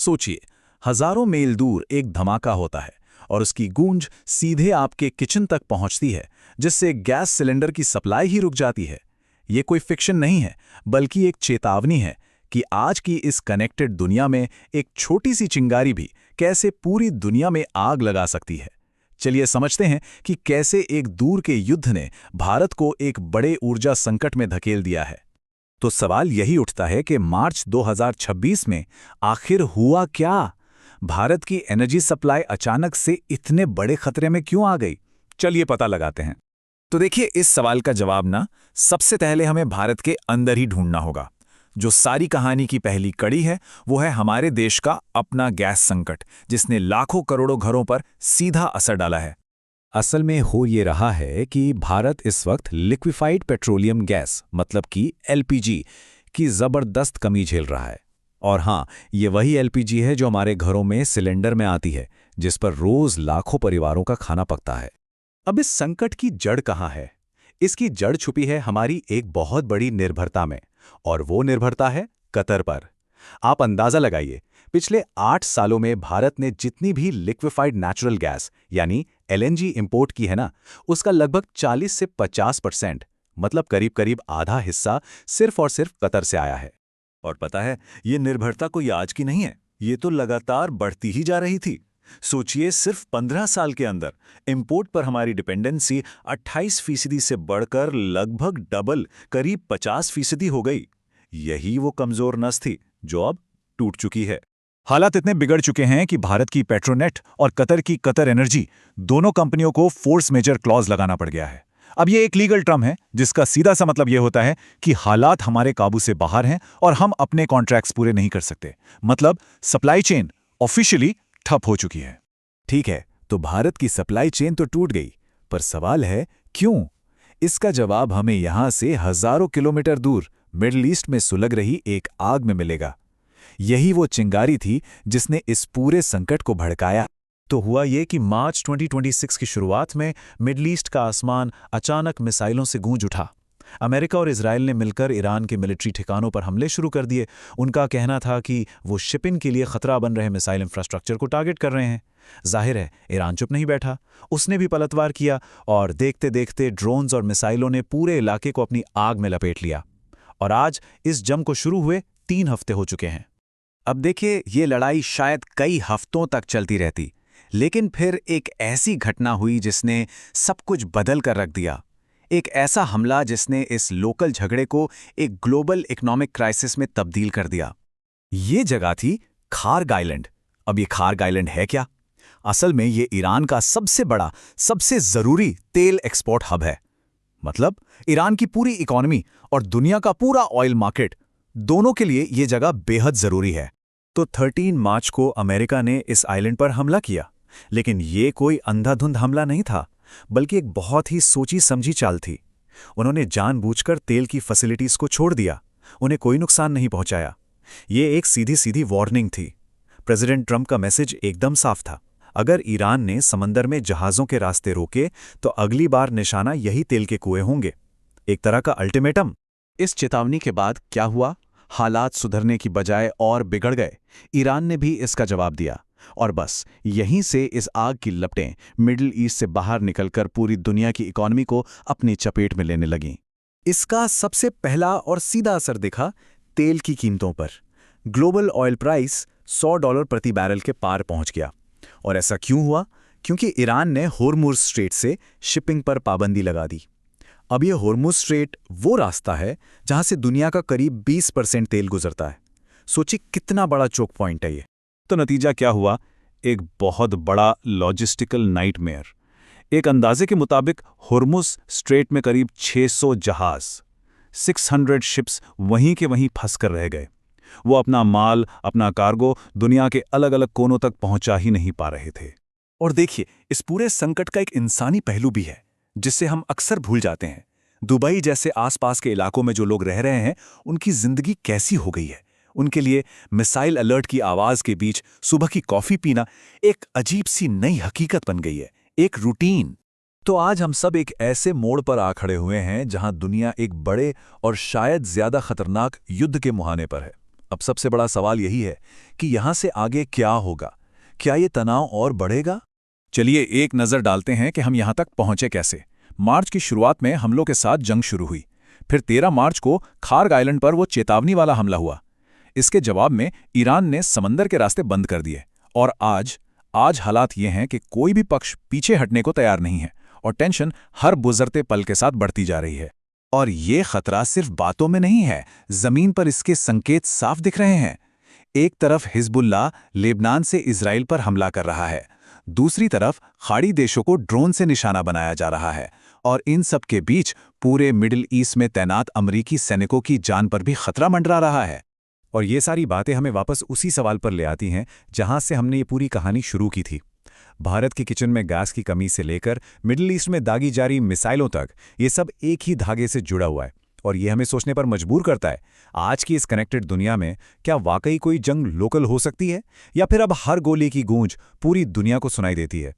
सोचिए, हजारों मील दूर एक धमाका होता है और उसकी गूंज सीधे आपके किचन तक पहुंचती है, जिससे गैस सिलेंडर की सप्लाई ही रुक जाती है। ये कोई फिक्शन नहीं है, बल्कि एक चेतावनी है कि आज की इस कनेक्टेड दुनिया में एक छोटी सी चिंगारी भी कैसे पूरी दुनिया में आग लगा सकती है। चलिए समझते हैं कि कैसे एक दूर के युद्ध ने भारत को एक बड़े ऊर्जा संकट में धकेल दिया है। तो सवाल यही उठता है कि मार्च 2026 में आखिर हुआ क्या? भारत की एनर्जी सप्लाई अचानक से इतने बड़े खतरे में क्यों आ गई? चलिए पता लगाते हैं। तो देखिए, इस सवाल का जवाब ना सबसे पहले हमें भारत के अंदर ही ढूंढना होगा। जो सारी कहानी की पहली कड़ी है वो है हमारे देश का अपना गैस संकट, जिसने लाखों करोड़ों घरों पर सीधा असर डाला है। असल में हो ये रहा है कि भारत इस वक्त लिक्विफाइड पेट्रोलियम गैस मतलब कि एलपीजी की ज़बरदस्त कमी झेल रहा है। और हाँ, ये वही एलपीजी है जो हमारे घरों में सिलेंडर में आती है, जिस पर रोज लाखों परिवारों का खाना पकता है। अब इस संकट की जड़ कहाँ है? इसकी जड़ छुपी है हमारी एक बहुत बड़ी निर्भरता में, और वो निर्भरता है कतर पर। आप अंदाजा लगाइए, पिछले 8 सालों में भारत ने जितनी भी लिक्विफाइड नेचुरल गैस यानी एलएनजी इंपोर्ट की है ना, उसका लगभग 40 से 50% मतलब करीब करीब आधा हिस्सा सिर्फ और सिर्फ कतर से आया है। और पता है, ये निर्भरता कोई आज की नहीं है, ये तो लगातार बढ़ती ही जा रही थी। सोचिए, सिर्फ 15 साल के अंदर इंपोर्ट पर हमारी डिपेंडेंसी 28% से बढ़कर लगभग डबल करीब 50% हो गई। यही वो कमजोर नस थी जो अब टूट चुकी है। हालात इतने बिगड़ चुके हैं कि भारत की पेट्रोनेट और कतर की कतर एनर्जी दोनों कंपनियों को फोर्स मेजर क्लॉज लगाना पड़ गया है। अब ये एक लीगल टर्म है जिसका सीधा सा मतलब ये होता है कि हालात हमारे काबू से बाहर हैं और हम अपने कॉन्ट्रैक्ट्स पूरे नहीं कर सकते। मतलब सप्लाई चेन ऑफिशियली ठप हो चुकी है। ठीक है, तो भारत की सप्लाई चेन तो टूट गई, पर सवाल है क्यों? इसका जवाब हमें यहां से हजारों किलोमीटर दूर मिडिल ईस्ट में सुलग रही एक आग में मिलेगा। यही वो चिंगारी थी जिसने इस पूरे संकट को भड़काया। तो हुआ ये कि मार्च 2026 की शुरुआत में मिडिल ईस्ट का आसमान अचानक मिसाइलों से गूंज उठा। अमेरिका और इजराइल ने मिलकर ईरान के मिलिट्री ठिकानों पर हमले शुरू कर दिए। उनका कहना था कि वो शिपिंग के लिए खतरा बन रहे मिसाइल इंफ्रास्ट्रक्चर को टारगेट कर रहे हैं। जाहिर है, ईरान चुप नहीं बैठा, उसने भी पलटवार किया और देखते देखते ड्रोन्स और मिसाइलों ने पूरे इलाके को अपनी आग में लपेट लिया। और आज इस जंग को शुरू हुए 3 हफ्ते हो चुके हैं। अब देखिए, ये लड़ाई शायद कई हफ्तों तक चलती रहती, लेकिन फिर एक ऐसी घटना हुई जिसने सब कुछ बदल कर रख दिया। एक ऐसा हमला जिसने इस लोकल झगड़े को एक ग्लोबल इकोनॉमिक क्राइसिस में तब्दील कर दिया। ये जगह थी खार्ग आइलैंड। अब ये खार्ग आइलैंड है क्या? असल में ये ईरान का सबसे बड़ा, सबसे जरूरी तेल एक्सपोर्ट हब है। मतलब ईरान की पूरी इकोनॉमी और दुनिया का पूरा ऑयल मार्केट, दोनों के लिए ये जगह बेहद जरूरी है। तो 13 मार्च को अमेरिका ने इस आइलैंड पर हमला किया, लेकिन ये कोई अंधाधुंध हमला नहीं था, बल्कि एक बहुत ही सोची समझी चाल थी। उन्होंने जानबूझकर तेल की फैसिलिटीज को छोड़ दिया, उन्हें कोई नुकसान नहीं पहुंचाया। ये एक सीधी सीधी वार्निंग थी। प्रेसिडेंट ट्रंप का मैसेज एकदम साफ था, अगर ईरान ने समंदर में जहाज़ों के रास्ते रोके तो अगली बार निशाना यही तेल के कुएं होंगे। एक तरह का अल्टीमेटम। इस चेतावनी के बाद क्या हुआ? हालात सुधरने की बजाय और बिगड़ गए। ईरान ने भी इसका जवाब दिया, और बस यहीं से इस आग की लपटें मिडिल ईस्ट से बाहर निकलकर पूरी दुनिया की इकोनॉमी को अपनी चपेट में लेने लगीं। इसका सबसे पहला और सीधा असर दिखा तेल की कीमतों पर। ग्लोबल ऑयल प्राइस $100 प्रति बैरल के पार पहुंच गया। और ऐसा क्यों हुआ? क्योंकि ईरान ने होर्मुज़ स्ट्रेट से शिपिंग पर पाबंदी लगा दी। अब यह होर्मुज़ स्ट्रेट वो रास्ता है जहां से दुनिया का करीब 20% तेल गुजरता है। सोचिए कितना बड़ा चोक पॉइंट है ये। तो नतीजा क्या हुआ? एक बहुत बड़ा लॉजिस्टिकल नाइटमेयर। एक अंदाजे के मुताबिक होर्मुज़ स्ट्रेट में करीब 600 जहाज, 600 शिप्स वहीं के वहीं फंस कर रह गए। वो अपना माल, अपना कार्गो दुनिया के अलग अलग कोनों तक पहुंचा ही नहीं पा रहे थे। और देखिए, इस पूरे संकट का एक इंसानी पहलू भी है जिससे हम अक्सर भूल जाते हैं। दुबई जैसे आसपास के इलाकों में जो लोग रह रहे हैं, उनकी जिंदगी कैसी हो गई है। उनके लिए मिसाइल अलर्ट की आवाज के बीच सुबह की कॉफी पीना एक अजीब सी नई हकीकत बन गई है, एक रूटीन। तो आज हम सब एक ऐसे मोड़ पर आ खड़े हुए हैं जहां दुनिया एक बड़े और शायद ज्यादा खतरनाक युद्ध के मुहाने पर है। अब सबसे बड़ा सवाल यही है कि यहाँ से आगे क्या होगा? क्या ये तनाव और बढ़ेगा? चलिए एक नज़र डालते हैं कि हम यहाँ तक पहुँचे कैसे। मार्च की शुरुआत में हमलों के साथ जंग शुरू हुई। फिर 13 मार्च को खार्ग आइलैंड पर वो चेतावनी वाला हमला हुआ। इसके जवाब में ईरान ने समंदर के रास्ते बंद कर दिए। और आज हालात ये हैं कि कोई भी पक्ष पीछे हटने को तैयार नहीं है और टेंशन हर गुजरते पल के साथ बढ़ती जा रही है। और ये खतरा सिर्फ बातों में नहीं है, जमीन पर इसके संकेत साफ दिख रहे हैं। एक तरफ हिजबुल्लाह लेबनान से इजराइल पर हमला कर रहा है, दूसरी तरफ खाड़ी देशों को ड्रोन से निशाना बनाया जा रहा है, और इन सब के बीच पूरे मिडिल ईस्ट में तैनात अमरीकी सैनिकों की जान पर भी खतरा मंडरा रहा है। और ये सारी बातें हमें वापस उसी सवाल पर ले आती हैं जहां से हमने ये पूरी कहानी शुरू की थी। भारत के किचन में गैस की कमी से लेकर मिडिल ईस्ट में दागी जा रही मिसाइलों तक, ये सब एक ही धागे से जुड़ा हुआ है। और ये हमें सोचने पर मजबूर करता है, आज की इस कनेक्टेड दुनिया में क्या वाकई कोई जंग लोकल हो सकती है, या फिर अब हर गोली की गूंज पूरी दुनिया को सुनाई देती है।